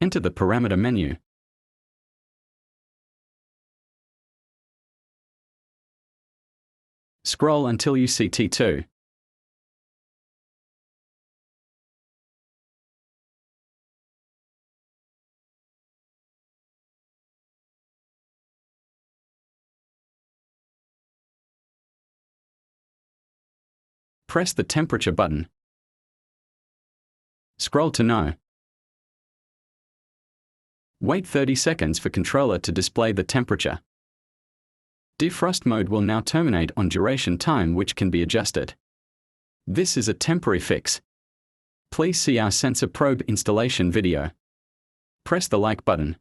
Enter the parameter menu. Scroll until you see T2. Press the temperature button. Scroll to No. Wait 30 seconds for controller to display the temperature. Defrost mode will now terminate on duration time, which can be adjusted. This is a temporary fix. Please see our sensor probe installation video. Press the like button.